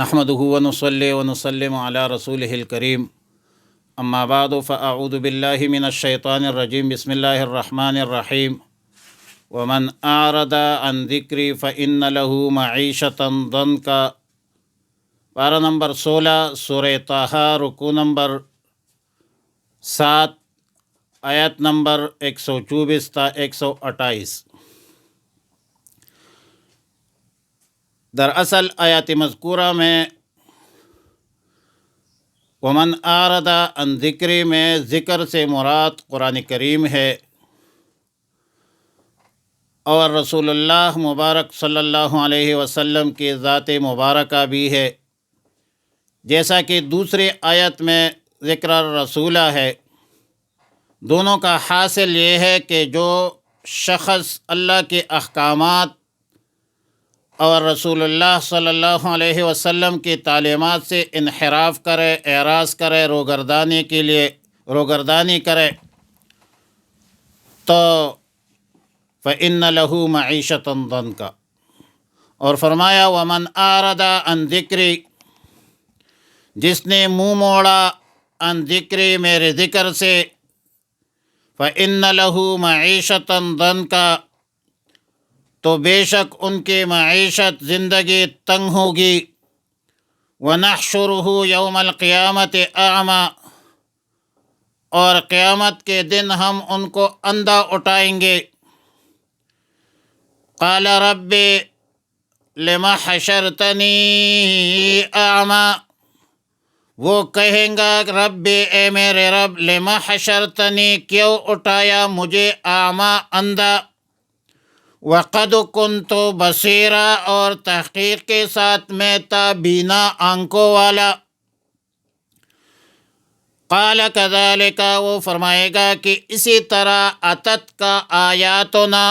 نحمدہ ونصلی ونسلم علی رسولہ الکریم اما بعد فاعوذ باللہ من الشیطان الرجیم بسم اللہ الرحمن الرحیم ومن اعرض عن ذکری فإن له معیشۃ ضنکا۔ پارہ نمبر 16 سورہ طٰہٰ، رکوع نمبر 7، آیت نمبر 124 تا 128۔ دراصل آیات مذکورہ میں ومن اعرض عن ذکری میں ذکر سے مراد قرآن کریم ہے اور رسول اللہ مبارک صلی اللہ علیہ وسلم کی ذات مبارکہ بھی ہے، جیسا کہ دوسری آیت میں ذکر الرسولہ ہے۔ دونوں کا حاصل یہ ہے کہ جو شخص اللہ کے احکامات اور رسول اللہ صلی اللہ علیہ وسلم کی تعلیمات سے انحراف کرے، اعراض کرے، روگردانی کرے تو فإن له معیشۃ ضنکا، اور فرمایا ومن اعرض عن ذکری، جس نے منہ موڑا عن ذکری میرے ذکر سے، فإن له معیشۃ ضنکا، تو بے شک ان کی معیشت زندگی تنگ ہوگی۔ وَنَحْشُرُهُ يَوْمَ الْقِيَامَةِ أَعْمَى، اور قیامت کے دن ہم ان کو اندھا اٹھائیں گے۔ قَالَ رَبِّ لِمَ حَشَرْتَنِي أَعْمَى، وہ کہیں گا رب اے میرے رب، لِمَ حَشَرْتَنِي، کیوں اٹھایا مجھے، اعمیٰ اندھا، وَقَدْ كُنْتُ بَصِيرًا، اور تحقیق کے ساتھ میں تھا بینا، آنکھوں والا۔ قال كذلك، وہ فرمائے گا کہ اسی طرح اتت کا آیاتنا،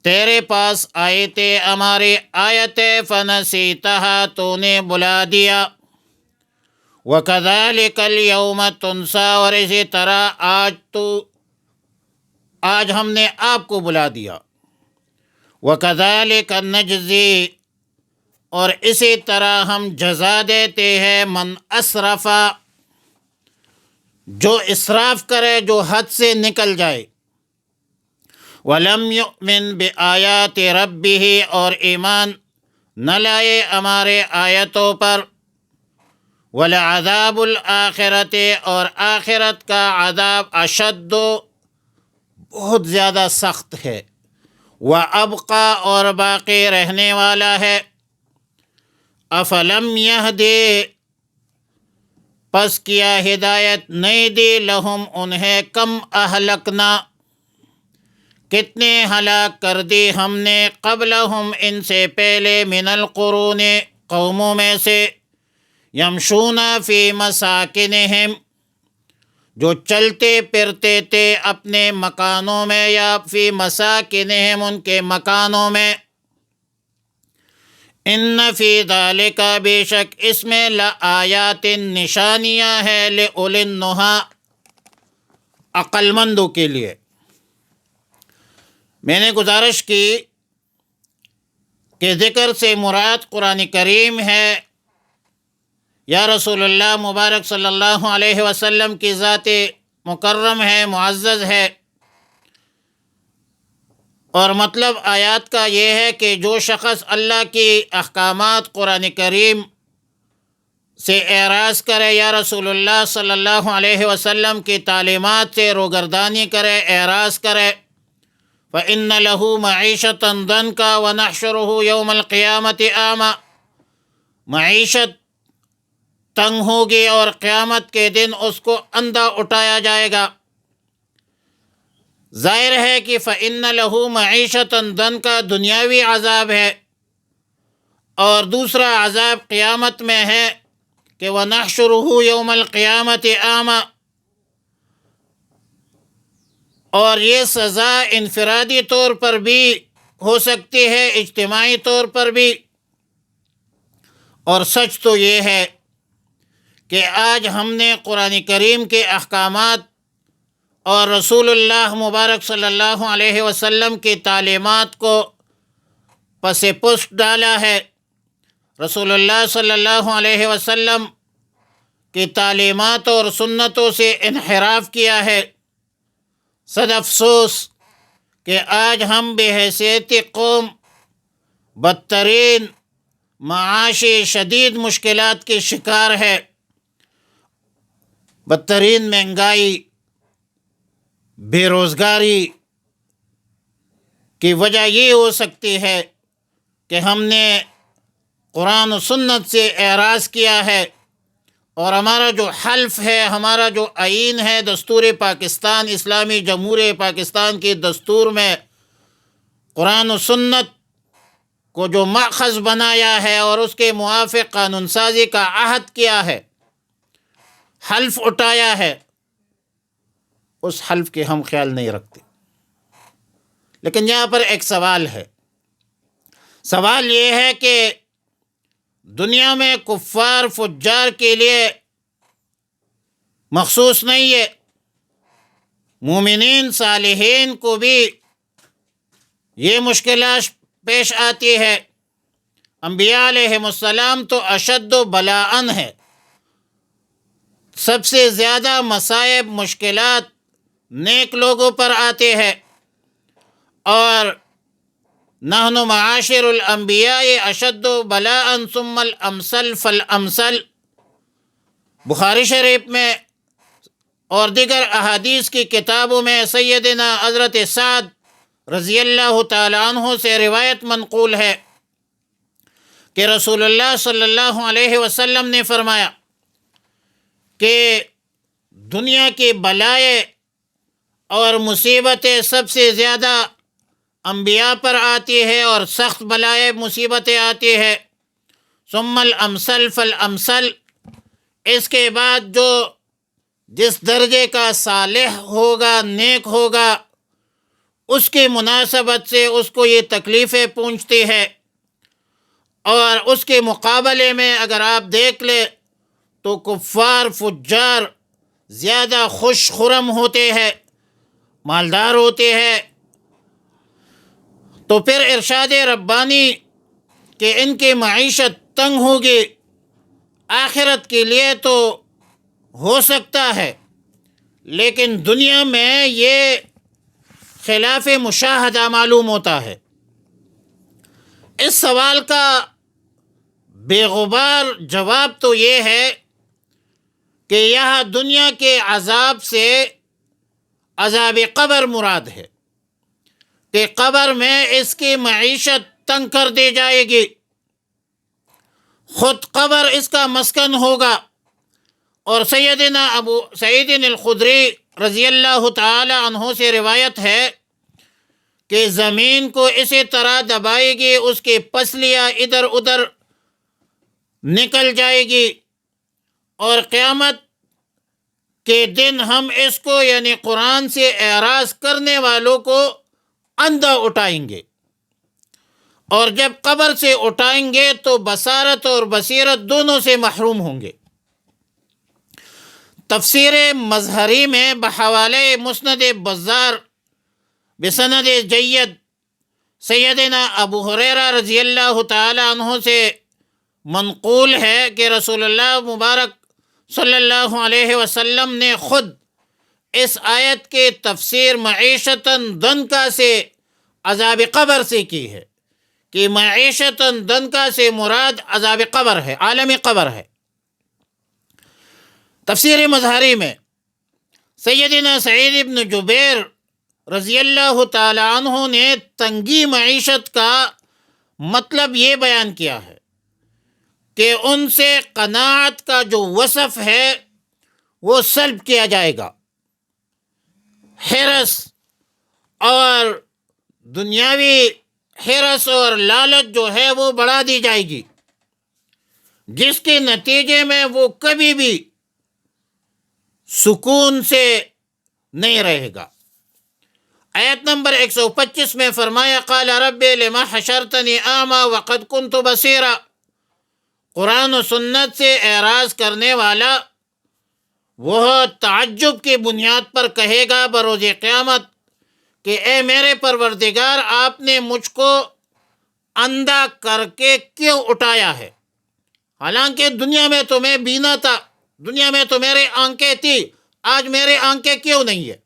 تیرے پاس آئے تھے ہماری آیتیں، فنسیتہا، تو نے بلا دیا۔ وَكَذَلِكَ الْيَوْمَ تُنسَىٰ، اور اسی طرح آج ہم نے آپ کو بلا دیا۔ وَكَذَلِكَ نَجْزِي، اور اسی طرح ہم جزا دیتے ہیں، من اسرف، جو اسراف کرے، جو حد سے نکل جائے۔ وَلَمْ يُؤْمِنْ بِآيَاتِ رَبِّهِ، اور ایمان نہ لائے ہمارے آیتوں پر۔ وَلَعَذَابُ الْآخِرَةِ، اور آخرت کا عذاب اشد، بہت زیادہ سخت ہے۔ وَأَبْقَىٰ، اور باقی رہنے والا ہے۔ أَفَلَمْ يَهْدِ، پس کیا ہدایت نہیں دی، لہم انہیں، کم اہلکنا، کتنے ہلاک کر دی ہم نے، قبلہم ان سے پہلے، من القرون، قوموں میں سے، یمشون فی مساکنہم، جو چلتے پھرتے تھے اپنے مکانوں میں، یا فی مساکنہم، ان کے مکانوں میں۔ ان فی ذالک، بے شک اس میں، لآیات، نشانیاں ہے، لأولی النہیٰ، عقل مندوں کے لیے۔ میں نے گزارش کی کہ ذکر سے مراد قرآن کریم ہے، یا رسول اللہ مبارک صلی اللہ علیہ وسلم کی ذات مکرم ہے، معزز ہے۔ اور مطلب آیات کا یہ ہے کہ جو شخص اللہ کی احکامات قرآن کریم سے اعراض کرے، یا رسول اللہ صلی اللہ علیہ وسلم کی تعلیمات سے روگردانی کرے، اعراض کرے، فإن له معیشۃ ضنکا ونحشرہ یوم القیامۃ اعمیٰ، معیشت تنگ ہوگی اور قیامت کے دن اس کو اندھا اٹھایا جائے گا۔ ظاہر ہے کہ فإن له معیشۃ ضنکا دنیاوی عذاب ہے، اور دوسرا عذاب قیامت میں ہے کہ وَنَحْشُرُهُ يَوْمَ الْقِيَامَةِ أَعْمَى، اور یہ سزا انفرادی طور پر بھی ہو سکتی ہے، اجتماعی طور پر بھی۔ اور سچ تو یہ ہے کہ آج ہم نے قرآن کریم کے احکامات اور رسول اللہ مبارک صلی اللہ علیہ وسلم کی تعلیمات کو پس پشت ڈالا ہے۔ رسول اللہ صلی اللہ علیہ وسلم کی تعلیمات اور سنتوں سے انحراف کیا ہے۔ صد افسوس کہ آج ہم بحیثیت قوم بدترین معاشی شدید مشکلات کے شکار ہے۔ بدترین مہنگائی، بے روزگاری کی وجہ یہ ہو سکتی ہے کہ ہم نے قرآن و سنت سے اعراض کیا ہے، اور ہمارا جو حلف ہے، ہمارا جو آئین ہے، دستور پاکستان، اسلامی جمہوریہ پاکستان کے دستور میں قرآن و سنت کو جو ماخذ بنایا ہے اور اس کے موافق قانون سازی کا عہد کیا ہے، حلف اٹھایا ہے، اس حلف کے ہم خیال نہیں رکھتے۔ لیکن یہاں پر ایک سوال ہے۔ سوال یہ ہے کہ دنیا میں کفار فجار کے لیے مخصوص نہیں ہے، مومنین صالحین کو بھی یہ مشکلات پیش آتی ہے۔ انبیاء علیہم السلام تو اشد بلاءً ہے، سب سے زیادہ مصائب مشکلات نیک لوگوں پر آتے ہیں، اور نحن معاشر الانبیاء اشد بلاءً ثم الامثل فالامثل، بخاری شریف میں اور دیگر احادیث کی کتابوں میں سیدنا حضرت سعد رضی اللہ تعالیٰ عنہ سے روایت منقول ہے کہ رسول اللہ صلی اللہ علیہ وسلم نے فرمایا کہ دنیا کی بلائیں اور مصیبتیں سب سے زیادہ انبیاء پر آتی ہے، اور سخت بلائیں مصیبتیں آتی ہے۔ ثم الامثل فالامثل، اس کے بعد جو جس درجے کا صالح ہوگا، نیک ہوگا، اس کی مناسبت سے اس کو یہ تکلیفیں پہنچتی ہے، اور اس کے مقابلے میں اگر آپ دیکھ لیں تو کفار فجار زیادہ خوش خرم ہوتے ہیں، مالدار ہوتے ہیں۔ تو پھر ارشاد ربانی کہ ان کی معیشت تنگ ہوگی، آخرت کے لیے تو ہو سکتا ہے، لیکن دنیا میں یہ خلاف مشاہدہ معلوم ہوتا ہے۔ اس سوال کا بے غبار جواب تو یہ ہے کہ یہاں دنیا کے عذاب سے عذاب قبر مراد ہے، کہ قبر میں اس کی معیشت تنگ کر دی جائے گی، خود قبر اس کا مسکن ہوگا۔ اور سیدنا ابو سعید الخدری رضی اللہ تعالی عنہ سے روایت ہے کہ زمین کو اسی طرح دبائے گی، اس کی پسلیاں ادھر ادھر نکل جائے گی، اور قیامت کے دن ہم اس کو یعنی قرآن سے اعراض کرنے والوں کو اندھا اٹھائیں گے، اور جب قبر سے اٹھائیں گے تو بصارت اور بصیرت دونوں سے محروم ہوں گے۔ تفسیر مظہری میں بحوالے مسند بزار بسند جید سیدنا ابو ہریرہ رضی اللہ تعالی عنہ سے منقول ہے کہ رسول اللہ مبارک صلی اللہ علیہ وسلم نے خود اس آیت کی تفسیر معیشتاً دنکا سے عذاب قبر سے کی ہے، کہ معیشتاً دنکا سے مراد عذاب قبر ہے، عالم قبر ہے۔ تفسیر مظہری میں سیدنا سعید بن جبیر رضی اللہ تعالی عنہ نے تنگی معیشت کا مطلب یہ بیان کیا ہے کہ ان سے قناعت کا جو وصف ہے وہ سلب کیا جائے گا، حرص اور دنیاوی حرص اور لالچ جو ہے وہ بڑھا دی جائے گی، جس کے نتیجے میں وہ کبھی بھی سکون سے نہیں رہے گا۔ آیت نمبر 125 میں فرمایا قال رب لما حشرتنی اعمی وقد کنت بصیرا، قرآن و سنت سے اعراض کرنے والا وہ تعجب کی بنیاد پر کہے گا بروز قیامت کہ اے میرے پروردگار، آپ نے مجھ کو اندھا کر کے کیوں اٹھایا ہے؟ حالانکہ دنیا میں تو میں بینا تھا، دنیا میں تو میرے آنکھیں تھی، آج میرے آنکھیں کیوں نہیں ہے؟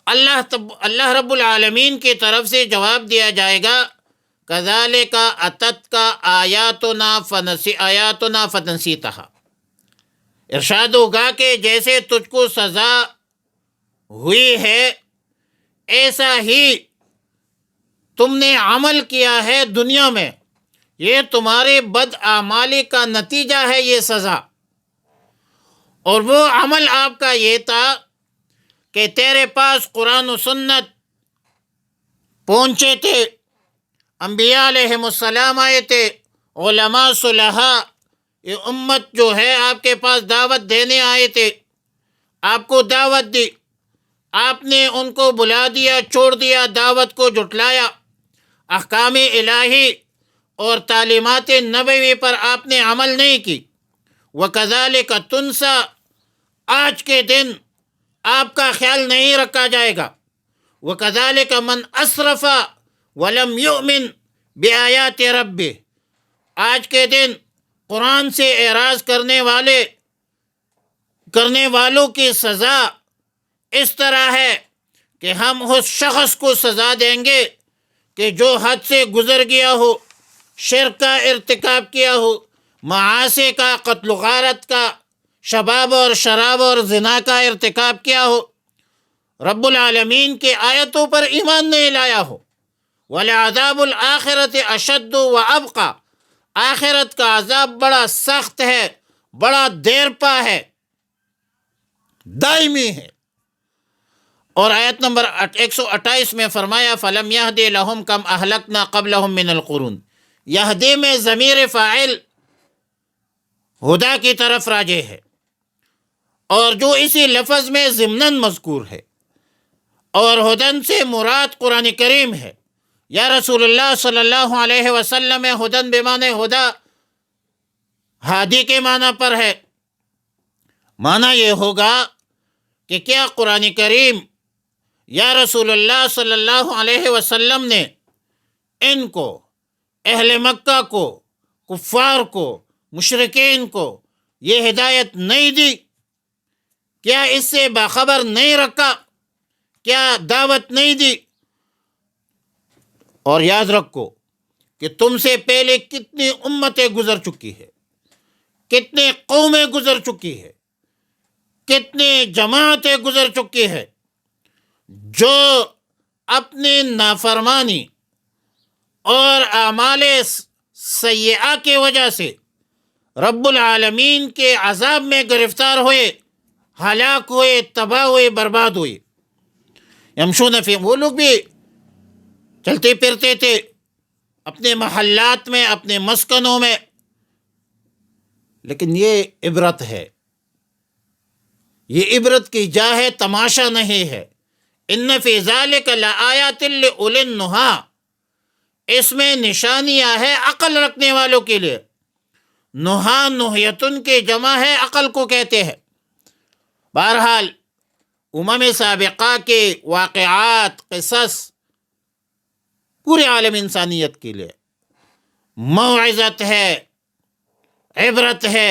اللہ رب العالمین کی طرف سے جواب دیا جائے گا، کذالک اتتک آیاتنا فنسیتہا۔ ارشاد ہوگا کہ جیسے تجھ کو سزا ہوئی ہے ایسا ہی تم نے عمل کیا ہے دنیا میں، یہ تمہارے بد اعمالی کا نتیجہ ہے یہ سزا۔ اور وہ عمل آپ کا یہ تھا کہ تیرے پاس قرآن و سنت پہنچے تھے، انبیاء علیہم السلام آئے تھے، علماء صلحاء، یہ امت جو ہے آپ کے پاس دعوت دینے آئے تھے، آپ کو دعوت دی، آپ نے ان کو بلا دیا، چھوڑ دیا، دعوت کو جھٹلایا، احکام الہی اور تعلیمات نبوی پر آپ نے عمل نہیں کی۔ وَكَذَلِكَ تُنْسَى، آج کے دن آپ کا خیال نہیں رکھا جائے گا۔ وَكَذَلِكَ مَنْ أَسْرَفَ وَلَمْ يُؤْمِنْ بِآيَاتِ رَبِّهِ، آج کے دن قرآن سے اعراض کرنے والوں کی سزا اس طرح ہے کہ ہم اس شخص کو سزا دیں گے کہ جو حد سے گزر گیا ہو، شرک کا ارتکاب کیا ہو، معاصی کا، قتل و غارت کا، شباب اور شراب اور زنا کا ارتکاب کیا ہو، رب العالمین کی آیتوں پر ایمان نہیں لایا ہو۔ وَلَعَذَابُ الْآخِرَةِ أَشَدُّ وَأَبْقَى، آخرت کا عذاب بڑا سخت ہے، بڑا دیر پا ہے، دائمی ہے۔ اور آیت نمبر 128 میں فرمایا فَلَمْ يَهْدِ لَهُمْ كَمْ أَهْلَكْنَا قَبْلَهُمْ مِنَ الْقُرُونِ، یہدی میں ضمیر فاعل ہدا کی طرف راجع ہے، اور جو اسی لفظ میں ضمناً مذکور ہے، اور ہدن سے مراد قرآن کریم ہے۔ یا رسول اللہ صلی اللہ علیہ وسلم ہدن بمعنی ہدا ہادی کے معنی پر ہے۔ معنی یہ ہوگا کہ کیا قرآن کریم یا رسول اللہ صلی اللہ علیہ وسلم نے ان کو، اہل مکہ کو، کفار کو، مشرکین کو یہ ہدایت نہیں دی؟ کیا اس سے باخبر نہیں رکھا؟ کیا دعوت نہیں دی؟ اور یاد رکھو کہ تم سے پہلے کتنی امتیں گزر چکی ہے، کتنے قومیں گزر چکی ہے، کتنی جماعتیں گزر چکی ہے، جو اپنی نافرمانی اور اعمال سیئہ کی وجہ سے رب العالمین کے عذاب میں گرفتار ہوئے، ہلاک ہوئے، تباہ ہوئے، برباد ہوئے۔ یمشون فی، وہ لوگ بھی چلتے پھرتے تھے اپنے محلات میں، اپنے مسکنوں میں، لیکن یہ عبرت ہے، یہ عبرت کی جا ہے، تماشا نہیں ہے۔ ان فی ذلک لآیات لأولی النہی، اس میں نشانیاں ہے عقل رکھنے والوں کے لیے۔ نہا نہیتن کی جمع ہے، عقل کو کہتے ہیں۔ بہرحال سابقہ کے واقعات، قصص پورے عالم انسانیت کے لیے موعظت ہے، عبرت ہے۔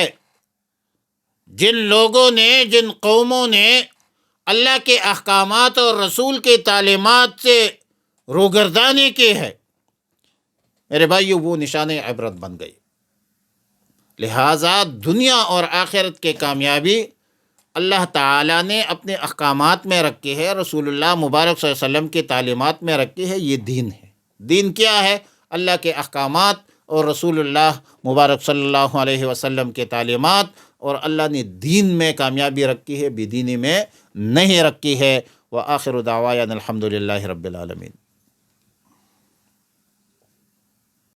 جن لوگوں نے، جن قوموں نے اللہ کے احکامات اور رسول کی تعلیمات سے روگردانی کی ہے، میرے بھائیو، وہ نشان عبرت بن گئی۔ لہٰذا دنیا اور آخرت کے کامیابی اللہ تعالیٰ نے اپنے احکامات میں رکھی ہے، رسول اللہ مبارک صلی اللہ علیہ وسلم کی تعلیمات میں رکھی ہے۔ یہ دین ہے۔ دین کیا ہے؟ اللہ کے احکامات اور رسول اللہ مبارک صلی اللہ علیہ وسلم کے تعلیمات، اور اللہ نے دین میں کامیابی رکھی ہے، بے دینی میں نہیں رکھی ہے۔ وآخر دعوانا الحمد للہ رب العالمین۔